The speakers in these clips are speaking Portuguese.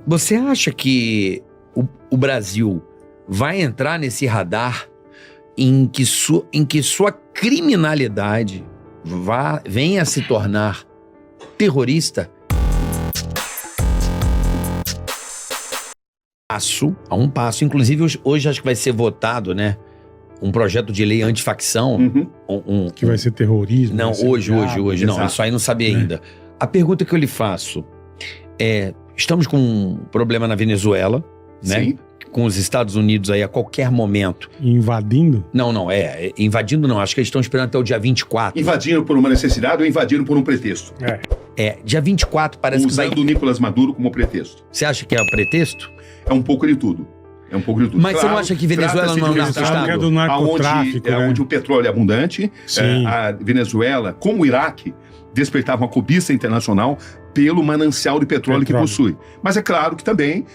Você acha que o Brasil vai entrar nesse radar em que sua criminalidade venha a se tornar terrorista? A um passo. Inclusive, hoje acho que vai ser votado, né? Um projeto de lei antifacção. Que vai ser terrorismo. Não, hoje. Não, isso aí não sabia ainda. A pergunta que eu lhe faço é: estamos com um problema na Venezuela, né? Sim. Com os Estados Unidos aí a qualquer momento. Invadindo? Não, invadindo não. Acho que eles estão esperando até o dia 24. Invadindo por uma necessidade ou invadindo por um pretexto? Dia 24 parece que vai... Usando o Nicolás Maduro como pretexto. Você acha que é o pretexto? É um pouco de tudo. Mas você não acha que Venezuela não é um narco-estado? É do narcotráfico, onde o petróleo é abundante. A Venezuela, como o Iraque, despertava uma cobiça internacional pelo manancial de petróleo que possui. Mas é claro que também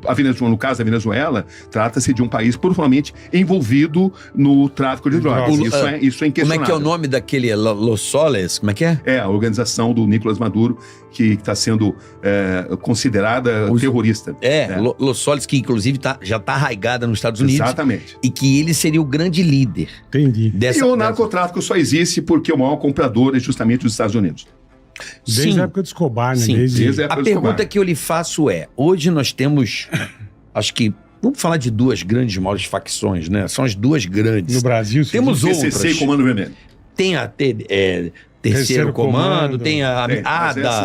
a Venezuela, no caso da Venezuela, trata-se de um país profundamente envolvido no tráfico de drogas. Isso é inquestionável. Como é que é o nome daquele Los Soles? Como é que é? É a organização do Nicolás Maduro, que está sendo considerada terrorista. Los Soles, que inclusive já está arraigada nos Estados Unidos. Exatamente. E que ele seria o grande líder. Entendi. E o narcotráfico só existe porque o maior comprador é justamente os Estados Unidos. Desde a época do Escobar, né? Sim. Desde a época do Escobar. Pergunta que eu lhe faço é: hoje nós temos, acho que, vamos falar de duas grandes maiores facções, né? São as duas grandes. No Brasil, temos outras. PCC e Comando Vermelho. Tem a Terceiro Comando, tem a ADA,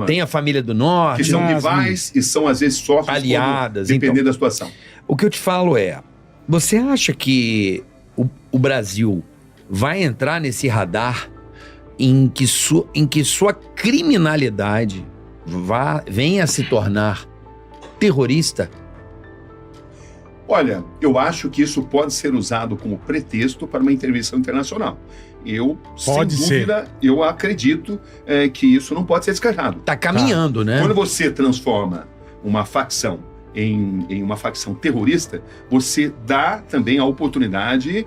tem a Família do Norte. Que são rivais e são, às vezes, sócios aliadas. Dependendo da situação. O que eu te falo é: você acha que o Brasil vai entrar nesse radar em que sua criminalidade venha a se tornar terrorista? Olha, eu acho que isso pode ser usado como pretexto para uma intervenção internacional. Sem dúvida, eu acredito que isso não pode ser descartado. Está caminhando, né? Quando você transforma uma facção em uma facção terrorista, você dá também a oportunidade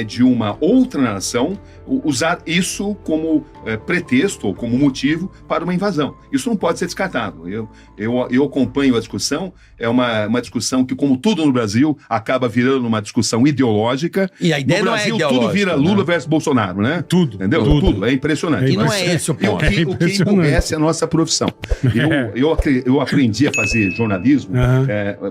de uma outra nação usar isso como pretexto ou como motivo para uma invasão. Isso não pode ser descartado. Eu acompanho a discussão, é uma discussão que, como tudo no Brasil, acaba virando uma discussão ideológica. E a ideia no Brasil, não é ideológica, tudo vira Lula versus Bolsonaro, né? Tudo. Entendeu? Tudo. É impressionante. E não é esse o ponto. O que empobrece a nossa profissão. Eu aprendi a fazer jornalismo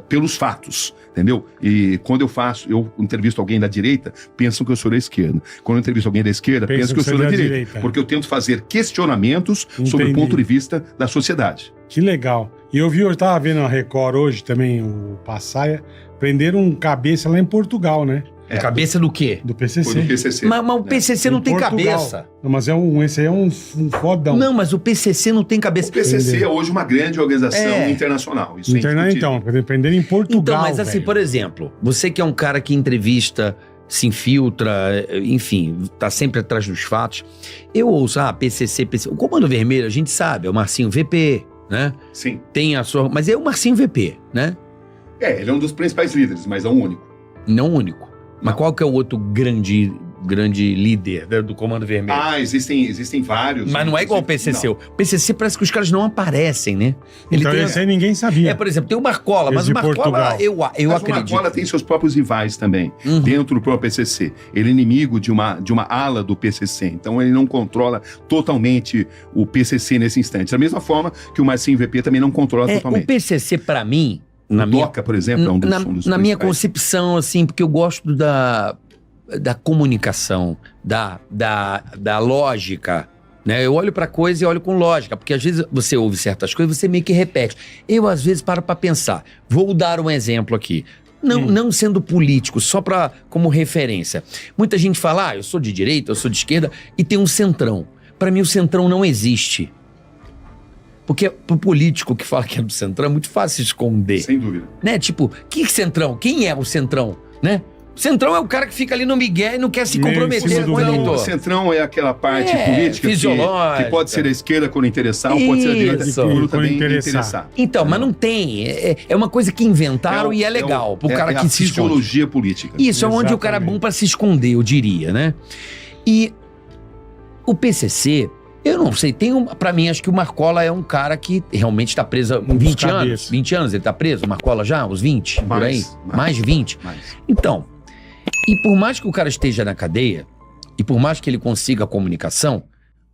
pelos fatos, entendeu? E quando eu entrevisto alguém da direita, pensam que eu sou da esquerda. Quando eu entrevisto alguém da esquerda, pensam que eu sou da direita. Porque eu tento fazer questionamentos sobre o ponto de vista da sociedade. Que legal. E eu estava vendo a Record hoje também, o Passaia, prenderam um cabeça lá em Portugal, né? Cabeça do quê? Do PCC. Foi do PCC. Mas o PCC não tem cabeça. Não, mas esse aí é um fodão. Não, mas o PCC não tem cabeça. O PCC é hoje uma grande organização internacional. Isso então, prenderam em Portugal. Então, mas assim, por exemplo, você que é um cara que entrevista, se infiltra, enfim, tá sempre atrás dos fatos. Eu ouço, PCC. O Comando Vermelho, a gente sabe, é o Marcinho VP, né? Sim. Tem a sua... Mas é o Marcinho VP, né? Ele é um dos principais líderes, mas não o único. Não o único. Mas qual que é o outro grande líder do Comando Vermelho? Existem vários. Mas não é igual ao PCC. Não. O PCC parece que os caras não aparecem, né? Então esse aí ninguém sabia. Por exemplo, tem o Marcola, mas o Marcola, eu acredito. O Marcola tem seus próprios rivais também, dentro do próprio PCC. Ele é inimigo de uma ala do PCC, então ele não controla totalmente o PCC nesse instante. Da mesma forma que o Marcinho VP também não controla totalmente. O PCC, para mim... DOCA, por exemplo, é um dos na minha concepção, assim, porque eu gosto da comunicação, da lógica, né? Eu olho pra coisa e olho com lógica, porque às vezes você ouve certas coisas e você meio que repete. Eu, às vezes, paro pra pensar. Vou dar um exemplo aqui. Não sendo político, só como referência. Muita gente fala, eu sou de direita, eu sou de esquerda, e tem um centrão. Pra mim, o centrão não existe. Porque pro político que fala que é do centrão, é muito fácil esconder. Sem dúvida. Né? Tipo, que centrão? Quem é o centrão? Né? O centrão é o cara que fica ali no migué e não quer se comprometer com o eleitor. O centrão é aquela parte política que pode ser a esquerda quando interessar, ou pode ser a direita quando também interessar. Então, mas não tem. É uma coisa que inventaram e é legal pro cara que se esconde. Psicologia política. Isso, é onde o cara é bom pra se esconder, eu diria, né? E o PCC, Eu não sei, pra mim, acho que o Marcola é um cara que realmente tá preso há 20 anos. 20 anos ele tá preso, o Marcola já? Uns 20, por aí? Mais de 20? Mais. Então, e por mais que o cara esteja na cadeia, e por mais que ele consiga a comunicação,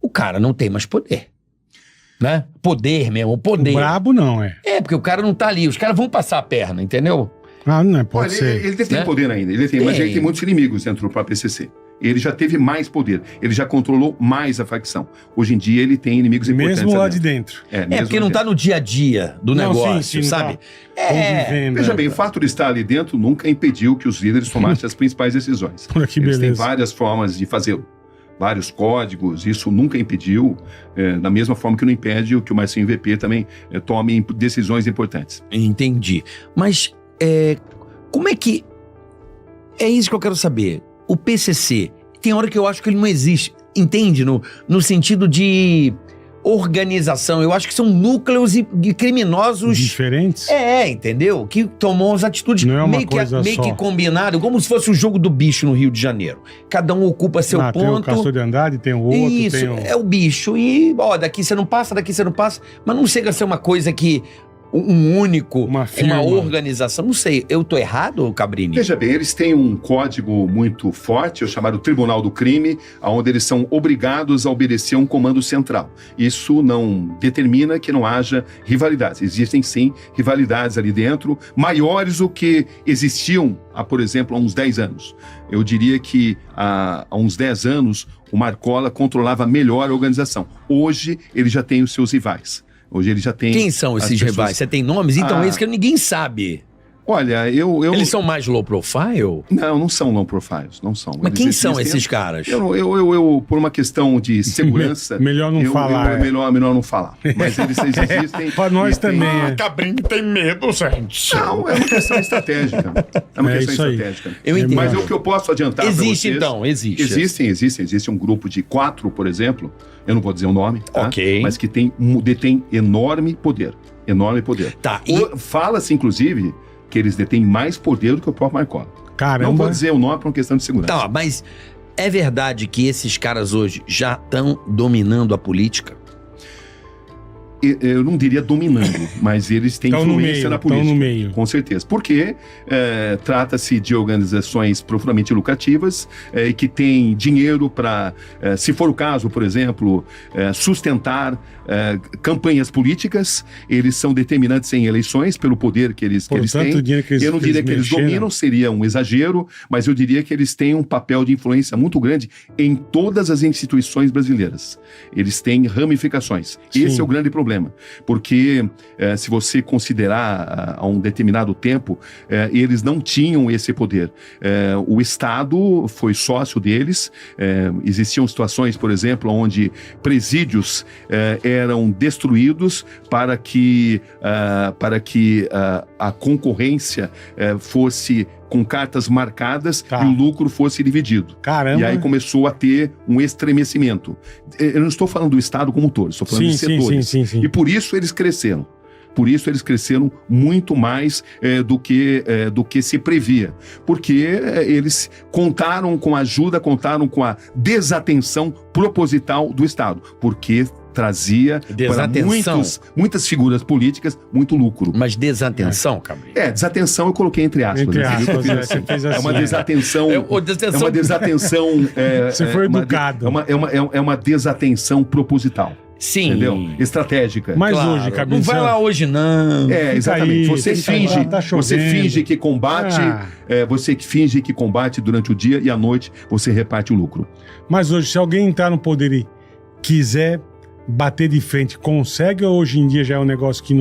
o cara não tem mais poder. Né? Poder mesmo, poder. O brabo não, é. É, porque o cara não tá ali, os caras vão passar a perna, entendeu? Ah, não, pode ser. Ele tem né? poder ainda, mas ele tem muitos inimigos dentro do próprio PCC. Ele já teve mais poder, ele já controlou mais a facção. Hoje em dia ele tem inimigos importantes. Mesmo lá de dentro. É porque não tá no dia a dia do negócio, sim, sabe? Convivendo. Veja bem, o fato de estar ali dentro nunca impediu que os líderes tomassem as principais decisões. Olha que Eles têm beleza. várias formas de fazê-lo. Vários códigos, isso nunca impediu, da mesma forma que não impede que o Marcinho VP também tome decisões importantes. Entendi. Mas como é que... É isso que eu quero saber. O PCC, tem hora que eu acho que ele não existe, entende? No sentido de organização. Eu acho que são núcleos e criminosos... Diferentes? Entendeu? Que tomam as atitudes Não é uma meio coisa que só. combinado, como se fosse o jogo do bicho no Rio de Janeiro. Cada um ocupa seu Tem o ponto. Castor de Andrade, tem o outro, Isso, tem o... é o bicho. E, daqui você não passa, daqui você não passa. Mas não chega a ser uma coisa que... Um único, Uma firma. organização. Não sei, eu tô errado, Cabrini? Veja bem, eles têm um código muito forte, o chamado Tribunal do Crime, onde eles são obrigados a obedecer a um comando central. Isso não determina que não haja rivalidades. Existem, sim, rivalidades ali dentro, maiores do que existiam, por exemplo, há uns 10 anos. Eu diria que há uns 10 anos, o Marcola controlava melhor a organização. Hoje, ele já tem os seus rivais. Hoje ele já tem... Quem são esses rivais? Você tem nomes? Então, esse que ninguém sabe. Olha, eu... Eles são mais low profile? Não são low profiles, não são. Mas Eles quem são existem- esses caras? Eu, por uma questão de segurança... Melhor não falar, Melhor não falar. Mas eles existem... Pra nós e tem- também, Cabrini tem medo, gente. Não, é uma questão estratégica. É uma É questão isso aí. estratégica. Eu entendo. Mas o que eu posso adiantar para vocês... Existe, então, existe. Existe um grupo de 4, por exemplo, eu não vou dizer o nome, tá? Ok. Mas que detém enorme poder. Enorme poder. Tá, Fala-se, inclusive, que eles detêm mais poder do que o próprio Marcola. Caramba. Não vou dizer o nome por uma questão de segurança. Tá, mas é verdade que esses caras hoje já estão dominando a política? Eu não diria dominando, mas eles têm Tão no influência meio, na tão política. no meio. Com certeza. Porque trata-se de organizações profundamente lucrativas que têm dinheiro para, se for o caso, por exemplo, sustentar campanhas políticas. Eles são determinantes em eleições pelo poder que eles têm. Dinheiro que eles, Eu não diria que eles dominam, seria um exagero, mas eu diria que eles têm um papel de influência muito grande em todas as instituições brasileiras. Eles têm ramificações. Sim. Esse é o grande problema. Porque se você considerar a um determinado tempo, eles não tinham esse poder. O Estado foi sócio deles. Existiam situações, por exemplo, onde presídios eram destruídos para que a concorrência fosse com cartas marcadas Tá. e o lucro fosse dividido. Caramba. E aí começou a ter um estremecimento. Eu não estou falando do Estado como um todo, estou falando de setores. Sim. E por isso eles cresceram. Por isso eles cresceram muito mais do que se previa. Porque eles contaram com a ajuda, contaram com a desatenção proposital do Estado. Porque trazia para muitas figuras políticas muito lucro. Mas desatenção, Cabrini? Desatenção eu coloquei entre aspas. Entre né? aspas, Você viu que eu fiz você fez assim. É uma desatenção. É uma desatenção. Você foi educado. É uma desatenção proposital. Sim. Entendeu? Estratégica. Mas Claro. hoje, Cabrini... Não vai lá hoje, não. Exatamente. aí, Você fica finge, aí, tá você chovendo. finge que combate, você finge que combate durante o dia e à noite você reparte o lucro. Mas hoje, se alguém entrar no poder e quiser bater de frente, consegue ou hoje em dia já é um negócio que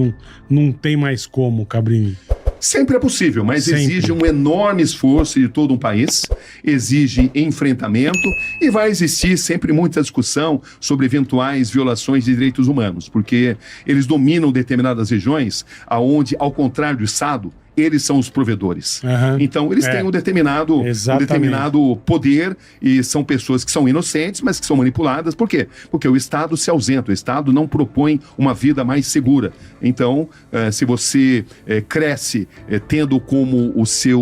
não tem mais como, Cabrini? Sempre é possível, mas Sempre. exige um enorme esforço de todo um país, exige enfrentamento e vai existir sempre muita discussão sobre eventuais violações de direitos humanos, porque eles dominam determinadas regiões aonde, ao contrário do Estado, eles são os provedores. Aham. Então, eles têm um determinado poder e são pessoas que são inocentes, mas que são manipuladas. Por quê? Porque o Estado se ausenta, o Estado não propõe uma vida mais segura. Então, se você cresce tendo como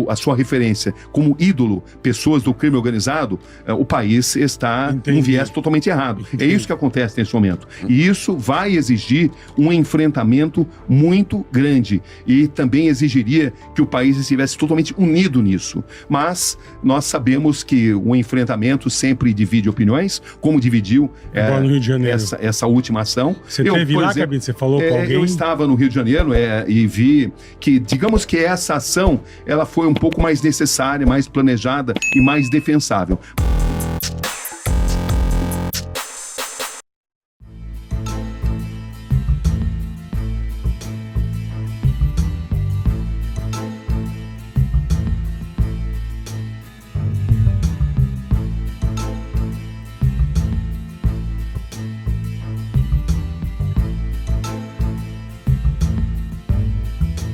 a sua referência, como ídolo, pessoas do crime organizado, o país está em viés totalmente errado. Entendi. É isso que acontece nesse momento. E isso vai exigir um enfrentamento muito grande e também exigiria que o país estivesse totalmente unido nisso. Mas nós sabemos que o enfrentamento sempre divide opiniões, como dividiu Agora no Rio de Janeiro. essa última ação. Você teve lá, Cabinho? Você falou com alguém? Eu estava no Rio de Janeiro e vi que, digamos que essa ação ela foi um pouco mais necessária, mais planejada e mais defensável.